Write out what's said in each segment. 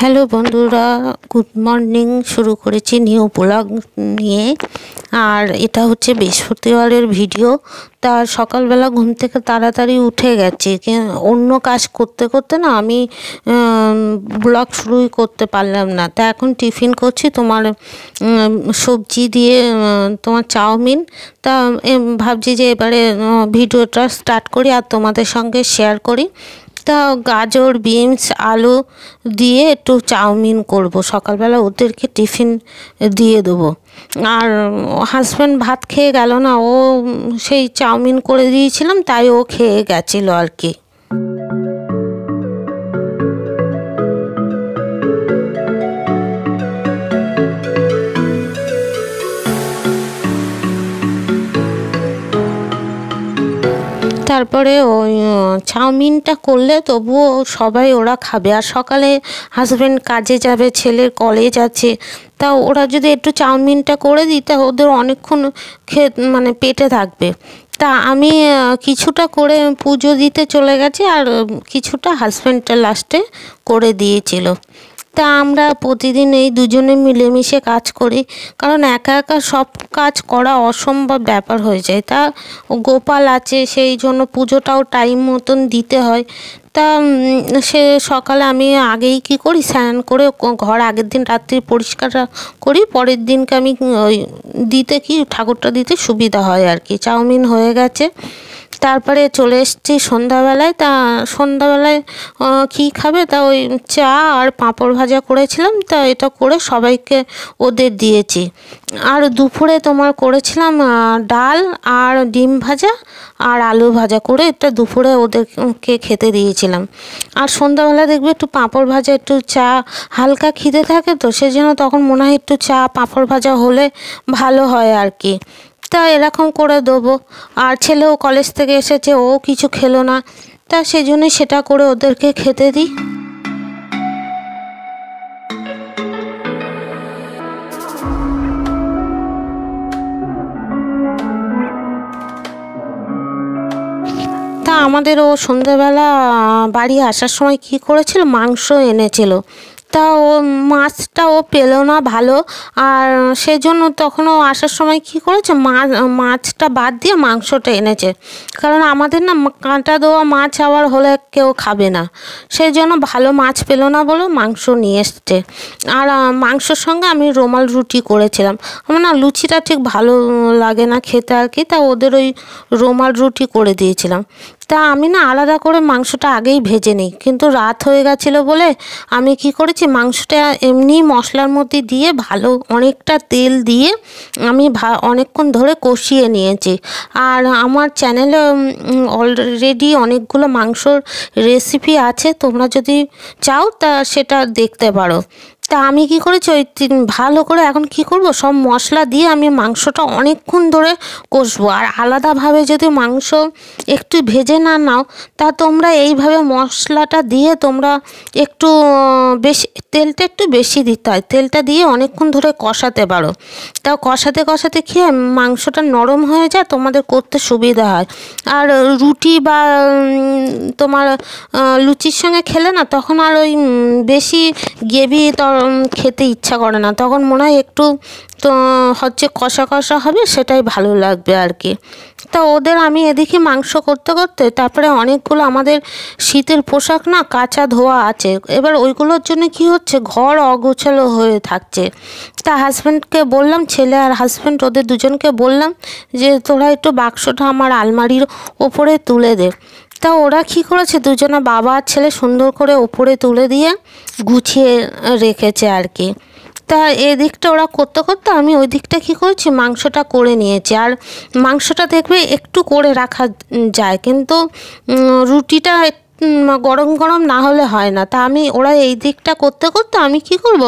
Hello বন্ধুরা, good morning. শুরু করেছি নিউ ব্লগ নিয়ে। আর এটা হচ্ছে বৃহস্পতিবারের ভিডিও। তার সকালবেলা ঘুম থেকে তাড়াতাড়ি উঠে গেছি, অন্য কাজ করতে করতে না আমি ব্লগ শুরুই করতে পারলাম না। তা এখন টিফিন করছি তোমার সবজি দিয়ে তোমার চাউমিন। তা ভাবছি যে এবারে ভিডিওটা স্টার্ট করি আর তোমাদের সঙ্গে শেয়ার করি। তা গাজর, বিনস, আলু দিয়ে একটু চাউমিন করব, সকালবেলা ওদেরকে টিফিন দিয়ে দেবো। আর হাজব্যান্ড ভাত খেয়ে গেল না, ও সেই চাউমিন করে দিয়েছিলাম তাই ও খেয়ে গেছিলো আর কি। তারপরে ওই চাউমিনটা করলে তবুও সবাই ওরা খাবে। আর সকালে হাজব্যান্ড কাজে যাবে, ছেলের কলেজ আছে, তা ওরা যদি একটু চাউমিনটা করে দিই তা ওদের অনেকক্ষণ মানে পেটে থাকবে। তা আমি কিছুটা করে পুজো দিতে চলে গেছি আর কিছুটা হাজব্যান্ডটা লাস্টে করে দিয়েছিল। তা আমরা প্রতিদিন এই দুজনে মিলেমিশে কাজ করি, কারণ একা একা সব কাজ করা অসম্ভব ব্যাপার হয়ে যায়। তা গোপাল আছে, সেই জন্য পুজোটাও টাইম মতন দিতে হয়। তা সে সকালে আমি আগেই কি করি, স্নান করে ঘর আগের দিন রাত্রি পরিষ্কার করি, পরের দিনকে আমি ওই দিতে কি ঠাকুরটা দিতে সুবিধা হয় আর কি। চাউমিন হয়ে গেছে, তারপরে চলে এসেছি সন্ধ্যাবেলায়। তা সন্ধ্যাবেলায় কী খাবে, তা ওই চা আর পাঁপড় ভাজা করেছিলাম, তা এটা করে সবাইকে ওদের দিয়েছি। আর দুপুরে তোমার করেছিলাম ডাল আর ডিম ভাজা আর আলু ভাজা করে এটা দুপুরে ওদেরকে খেতে দিয়েছিলাম। আর সন্ধ্যাবেলা দেখবে একটু পাঁপড় ভাজা, একটু চা, হালকা খিদে থাকে তো সেজন্য তখন মনে হয় একটু চা পাঁপড় ভাজা হলে ভালো হয় আর কি। তা এরকম করে দেবো। আর ছেলেও কলেজ থেকে এসেছে, ও কিছু খেলো না, তা সেই জন্যই সেটা করে ওদেরকে খেতে দিই। তা আমাদের ও সন্ধ্যেবেলা বাড়ি আসার সময় কি করেছিল, মাংস এনেছিল। তা ও মাছটা ও পেলো না ভালো, আর সেজন্য তখন ও আসার সময় কি করেছে, মাছটা বাদ দিয়ে মাংসটা এনেছে। কারণ আমাদের না কাঁটা দেওয়া মাছ আবার হলে কেউ খাবে না, সেই জন্য ভালো মাছ পেলো না বলে মাংস নিয়ে এসছে। আর মাংসর সঙ্গে আমি রুমাল রুটি করেছিলাম। আমার না লুচিটা ঠিক ভালো লাগে না খেতে আর কি, তা ওদের ওই রুমাল রুটি করে দিয়েছিলাম। তা আমি না আলাদা করে মাংসটা আগেই ভেজে নিই, কিন্তু রাত হয়ে গেছিলো বলে আমি কি করেছি, মাংসটা এমনি মশলার মধ্যে দিয়ে ভালো অনেকটা তেল দিয়ে আমি অনেকক্ষণ ধরে কষিয়ে নিয়েছি। আর আমার চ্যানেলে অলরেডি অনেকগুলো মাংসর রেসিপি আছে, তোমরা যদি চাও তা সেটা দেখতে পারো। তা আমি কি করেছি, ওই ভালো করে এখন কি করব, সব মশলা দিয়ে আমি মাংসটা অনেকক্ষণ ধরে কষবো। আর আলাদাভাবে যদি মাংস একটু ভেজে না নাও, তা তোমরা এইভাবে মশলাটা দিয়ে তোমরা একটু বেশি তেলটা একটু বেশি দিতে হয়, তেলটা দিয়ে অনেকক্ষণ ধরে কষাতে পারো। তা কষাতে কষাতে কি হয়, মাংসটা নরম হয়ে যায়, তোমাদের করতে সুবিধা হয়। আর রুটি বা তোমার লুচির সঙ্গে খেলে না তখন আর ওই বেশি গ্রেভি খেতে ইচ্ছা করে না, তখন মনে হয় একটু তো হচ্ছে কষা কষা হবে, সেটাই ভালো লাগবে আর কি। তা ওদের আমি এদিকে মাংস করতে করতে তারপরে অনেকগুলো আমাদের শীতের পোশাক না কাচা ধোয়া আছে, এবার ওইগুলোর জন্য কি হচ্ছে, ঘর অগোছালো হয়ে থাকছে। তা হাজব্যান্ডকে বললাম, ছেলে আর হাজব্যান্ড ওদের দুজনকে বললাম যে তোরা একটু বাক্সটা আমার আলমারির ওপরে তুলে দে। তা ওরা কী করেছে, দুজনা বাবা আর ছেলে সুন্দর করে ওপরে তুলে দিয়ে গুছিয়ে রেখেছে আর কি। তা এদিকটা ওরা করতে করতে আমি ওই দিকটা কী করেছি, মাংসটা করে নিয়েছি। আর মাংসটা দেখবে একটু করে রাখা যায়, কিন্তু রুটিটা গরম গরম না হলে হয় না। তা আমি ওরা এই দিকটা করতে করতে আমি কি করব,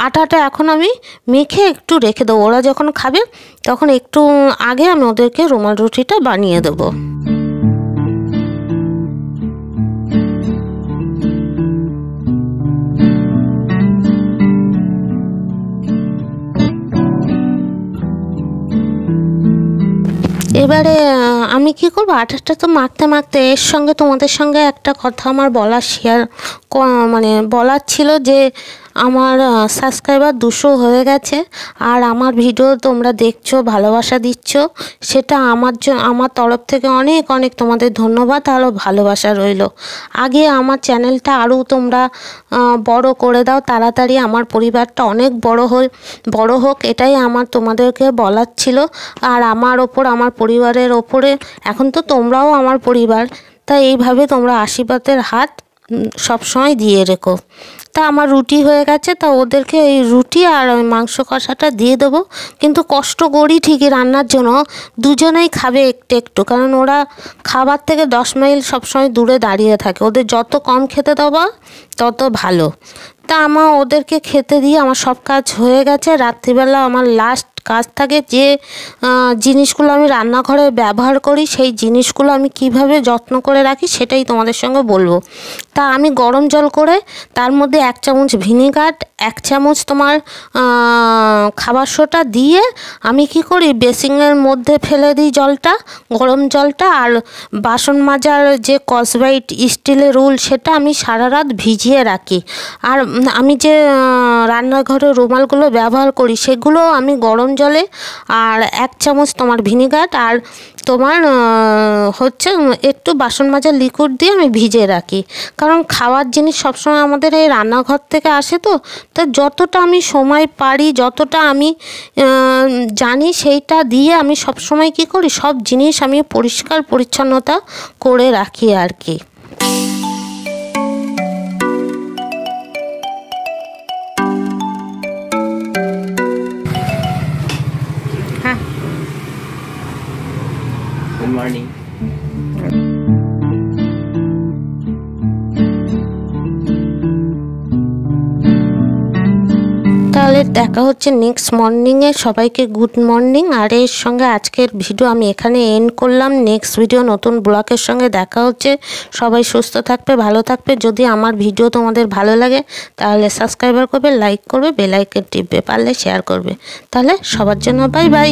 আটাটা এখন আমি মেখে একটু রেখে দেবো, ওরা যখন খাবে তখন একটু আগে আমি ওদেরকে রুমাল রুটিটা বানিয়ে দেবো। এবারে আমি কি করবো, আটাটা তো মাখতে মাখতে এর সঙ্গে তোমাদের সঙ্গে একটা কথা আমার বলার ছিল যে আমার সাবস্ক্রাইবার 200 হয়ে গেছে। আর আমার ভিডিও তোমরা দেখছো, ভালোবাসা দিচ্ছ, সেটা আমার তরফ থেকে অনেক অনেক তোমাদের ধন্যবাদ আরও ভালোবাসা রইল। আগে আমার চ্যানেলটা আরও তোমরা বড় করে দাও তাড়াতাড়ি, আমার পরিবারটা অনেক বড় হোক, এটাই আমার তোমাদেরকে বলার ছিল। আর আমার পরিবারের ওপরে এখন তো তোমরাও আমার পরিবার, তাই এইভাবে তোমরা আশীর্বাদের হাত সবসময় দিয়ে রেখো। তা আমার রুটি হয়ে গেছে, তা ওদেরকে এই রুটি আর ওই মাংস কষাটা দিয়ে দেবো। কিন্তু কষ্ট করি ঠিকই রান্নার জন্য, দুজনেই খাবে একটু একটু, কারণ ওরা খাবার থেকে 10 মাইল সবসময় দূরে দাঁড়িয়ে থাকে। ওদের যত কম খেতে দেবো তত ভালো। তা আমার ওদেরকে খেতে দিয়ে আমার সব কাজ হয়ে গেছে। রাত্রিবেলা আমার লাস্ট কাজ থাকে, যে জিনিসগুলো আমি রান্নাঘরে ব্যবহার করি সেই জিনিসগুলো আমি কিভাবে যত্ন করে রাখি সেটাই তোমাদের সঙ্গে বলবো। তা আমি গরম জল করে তার মধ্যে 1 চামচ ভিনিগার, 1 চামচ তোমার খাবার সোডা দিয়ে আমি কি করি, বেসিনের মধ্যে ফেলে দিই জলটা, গরম জলটা। আর বাসন মাজার যে স্কচব্রাইট স্টিলের রুল, সেটা আমি সারা রাত ভিজিয়ে রাখি। আর আমি যে রান্নাঘরের রুমালগুলো ব্যবহার করি সেগুলো আমি গরম জলে আর 1 চামচ তোমার ভিনিগার আর তোমার একটু বাসন মাজার লিকুইড দিয়ে আমি ভিজিয়ে রাখি। কারণ খাওয়ার জিনিস সবসময় আমাদের এই রান্নাঘর থেকে আসে, তো যতটা আমি সময় পারি, যতটা আমি জানি, সেইটা দিয়ে আমি সবসময় কি করি, সব জিনিস আমি পরিষ্কার পরিচ্ছন্নতা করে রাখি আর কি। Good morning. তাহলে দেখা হচ্ছে নেক্সট মর্নিংয়ে। সবাইকে গুড মর্নিং। আর এর সঙ্গে আজকের ভিডিও আমি এখানে এন্ড করলাম। নেক্সট ভিডিও নতুন ব্লগের সঙ্গে দেখা হচ্ছে। সবাই সুস্থ থাকবে, ভালো থাকবে। যদি আমার ভিডিও তোমাদের ভালো লাগে তাহলে সাবস্ক্রাইব করবে, লাইক করবে, বেল আইকন টিপবে, পারলে শেয়ার করবে। তাহলে সবার জন্য বাই বাই।